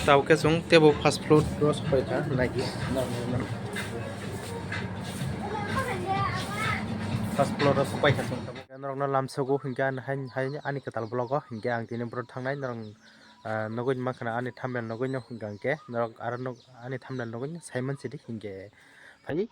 tahu ke sung tebo fast food terus apa itu lagi fast food terus apa itu sung tabu kan orang lam sogo hingga ani ketal blogo hingga ang tini bro tangnai orang nogoy makna ani thumbnail nogoy no hingga ke orang arano ani thumbnail nogoy Simon City hingga fai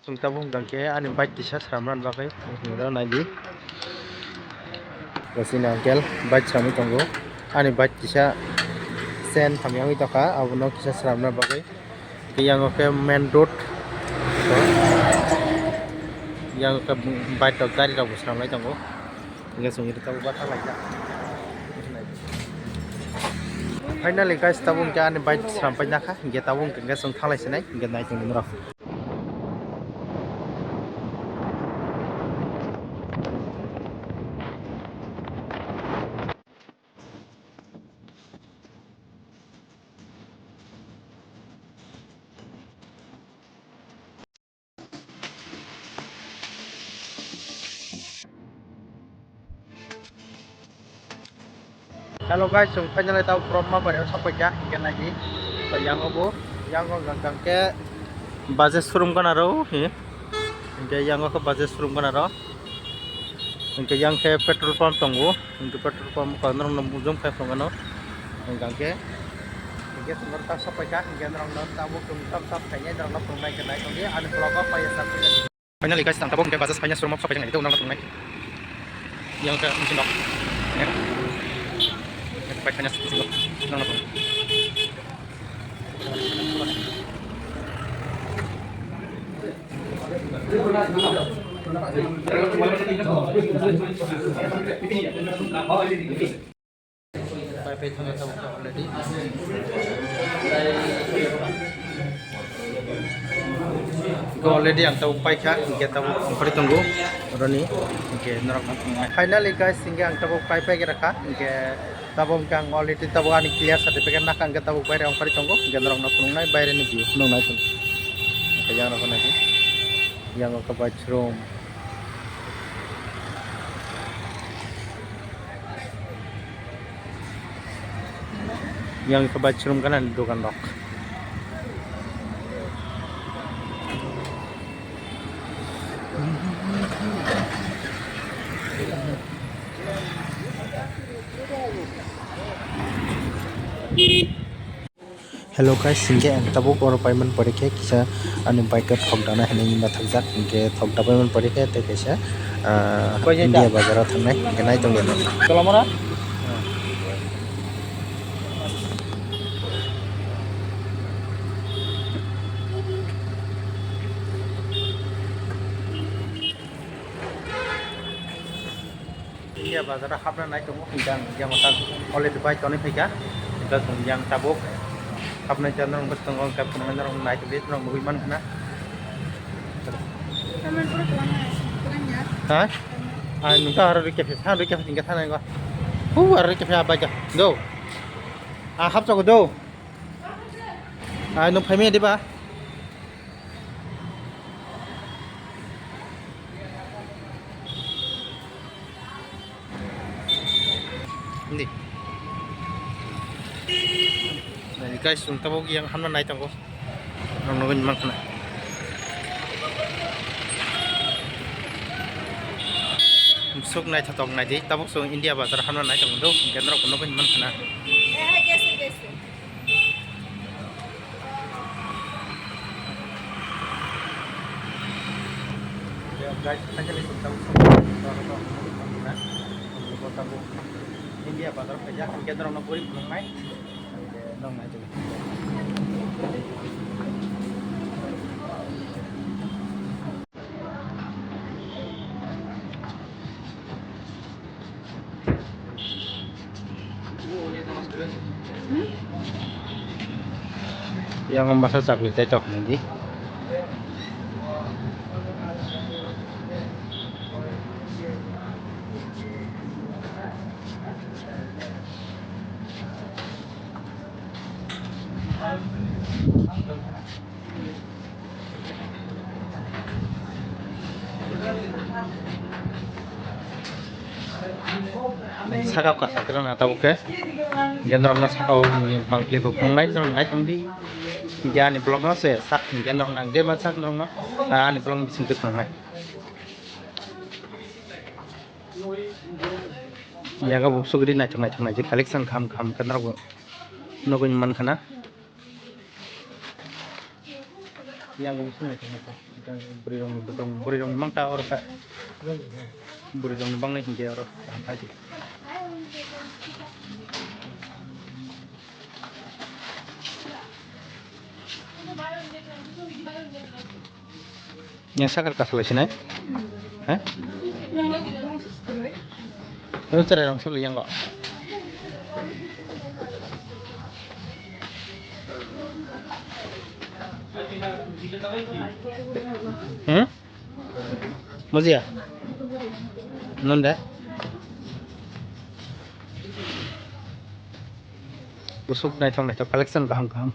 sung tabu hingga ke ani bike t-shirt ramran bagai hingga naidi Rasina angkel bike sami tonggo ani bike t-shirt sen thamyang itoka abono kisa sramna bagai yang ke main road yang ke bike tok gari tok sramnai tonggo hingga sungi tabu batang laja finally guys tabung ke ani bike sampai naka hingga tabung hingga sung thalai sinai hingga nai tong nura Hello guys, so finally tahu promo pada sampai ya, hingga lagi. So yang obo, yang ganggang ke budget showroom kan aro, hingga yang ke budget showroom kan aro. Hingga yang ke petrol pump tunggu, hingga petrol pump kan orang nembujung ke tunggu hingga ke. Hingga sumber tak sampai ya, hingga orang tahu tum kayaknya orang tunai ke naik tunggu, ada vlog apa ya satu. Finally guys, tang tabung ke budget finance showroom sampai yang itu orang tunai. Yang ke mesin dok. Baik hanya satu nang apa Pai thang tahu already already ang tahu pai kha hingga tahu pari tunggu roni hingga norok finally guys hingga ang tahu pai ke rakha hingga tabung kang already tabu ani clear certificate nak angka tabu bayar ang pari tonggo generong na punong nai bayar ni view punong nai pun kaya na lagi yang ke bathroom yang ke bathroom kan dukan lock Hello guys, hingga ang tabuk or payment parike kisa ani bike thok dana hene ma thagjak hingga thok da payment parike te kisa India bazar thangnai hingga nai tong geno kalamara India bazar hapna nai tong hingga yang mata already bike tone phika hingga yang tabuk अपने चंद्र बस्तंगों का पुनर्जन्म orang naik ke orang bagaimana kena? Hah? Nunggu harus recap tinggal sana enggak? Harus recap apa aja? Do. Hap cakap do. Nunggu payment di ba? Ini. Guys, yung tabog yang hamna naik tangko. Nungguin mang kana. Sok naik tatong naik di tabog so India bazar hamna naik tangko do. Gendro kono nungguin mang kana. Guys, aja nih tabog tabog India bazar kerja gendro nungguin mang naik. Nong naik juga. Yang masa sakit cocok nanti. Sakau ka sakran atau ke? Gendong na sakau pangkli bukungai dong ngai tong di. Jangan blog na se sak gendong nang de ma sak dong na. Ani blog bisin ke ngai. Ya ga buk sugri na chung na je collection kham kan ro no gun man khana. Yang buk sung na chung buri rong mang ta or ka. Buri rong bang na hinje or. Yang sakar ka seleksi nai? Hah? Terus cara orang selu yang kok? Muzia? Nunda? Busuk naik tong collection kaham.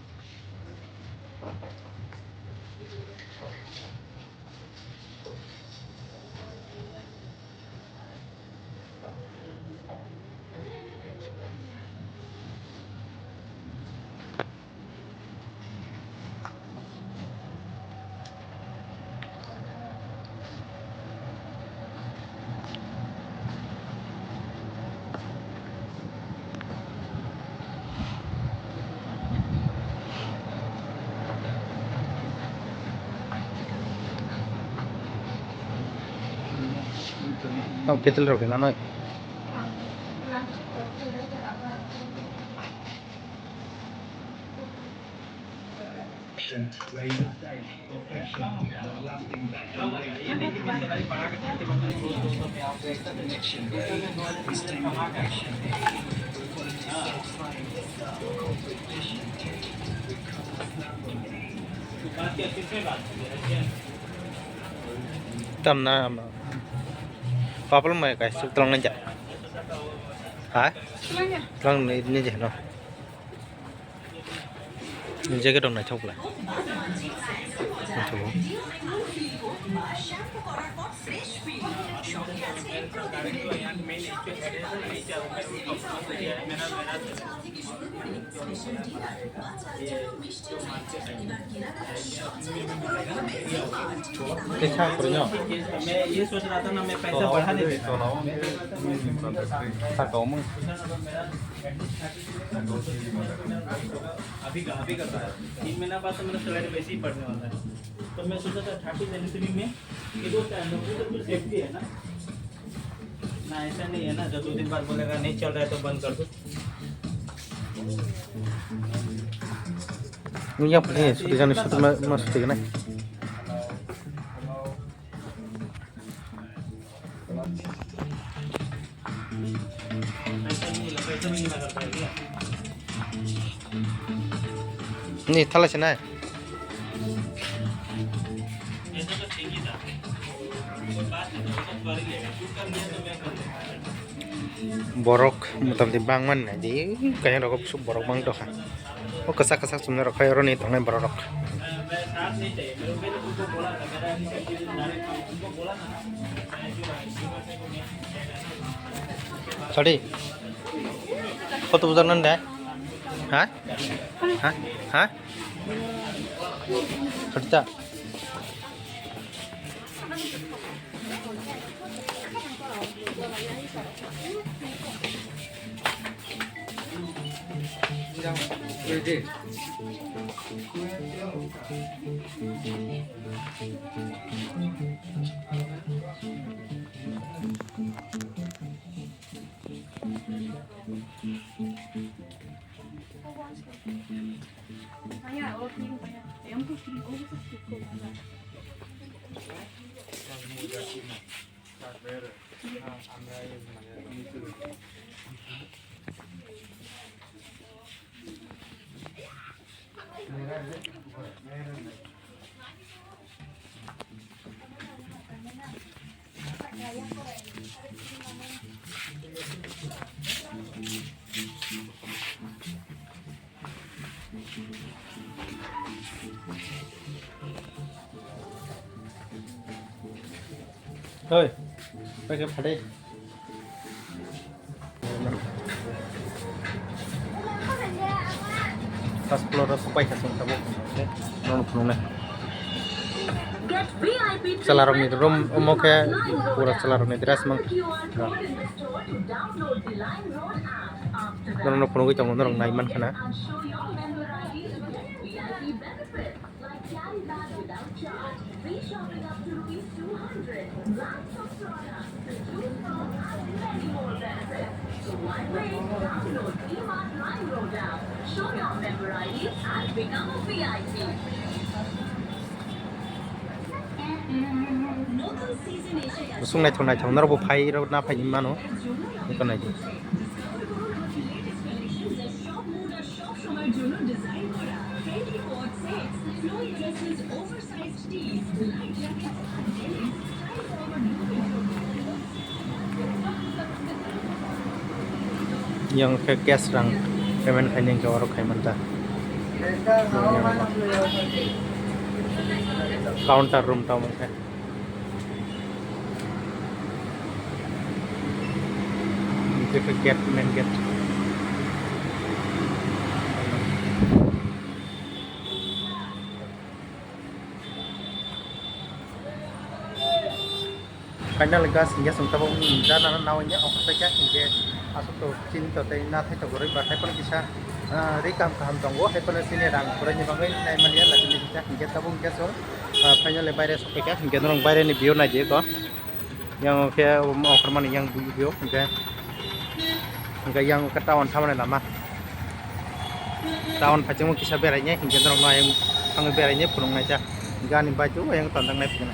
Oh, betul roke na noi. Tam na am. Problem mai kai suk tlang nja. Hả? Tlang ni je no. Ni je cái đồng này chốc lại. क्या करो ना? मैं ये सोच रहा था ना मैं पैसा बढ़ा नहीं देता अभी का 3 महीना बाद तो मेरा सैलरी वैसे ही पड़ने वाला है तो मैं सोचा था 30 जनवरी में ये दो तो सेफ्टी है ना ऐसा नहीं है ना जब 2 दिन बाद बोलेगा नहीं चल रहा है तो बंद कर दो Yang penting sudah jangan masuk ke na. Ni thala chana. Borok mutam di bangman na di kaya rokok sub borok bang to kan. Oh kesak sumber rokok yoro ni tong borok. Sorry. Kau tu bukan nanda? Hah? Hah? Hah? Kerja. Thôi, bây giờ phải đi. Pas keluar supaya kasih tahu, nong nih. Selarong itu mau ke pura selarong itu ras mang. Nong penuh itu nong naiman kana. Sung này thằng nó đâu phải đâu na phải nhìn mà nó con này gì yang ke gas rang kemen kain yang jawar kain manta counter room tau mungkin itu ke gate main gate karena lega sehingga sungguh jalan nawanya apa saja hingga asal tu cinta tadi nak itu goreng batai pun kisah rekam kaham tunggu hai pun sini rang kurangnya bangai nai mania lah jenis kisah hingga tabung kesor final lebar esok kita hingga orang bayar ni bio naje ko yang kayak offer mana yang bio hingga yang ketahuan sama lama tahun pacemu kisah beranya hingga orang yang kami beranya pulung aja hingga ni baju yang tandang naik punya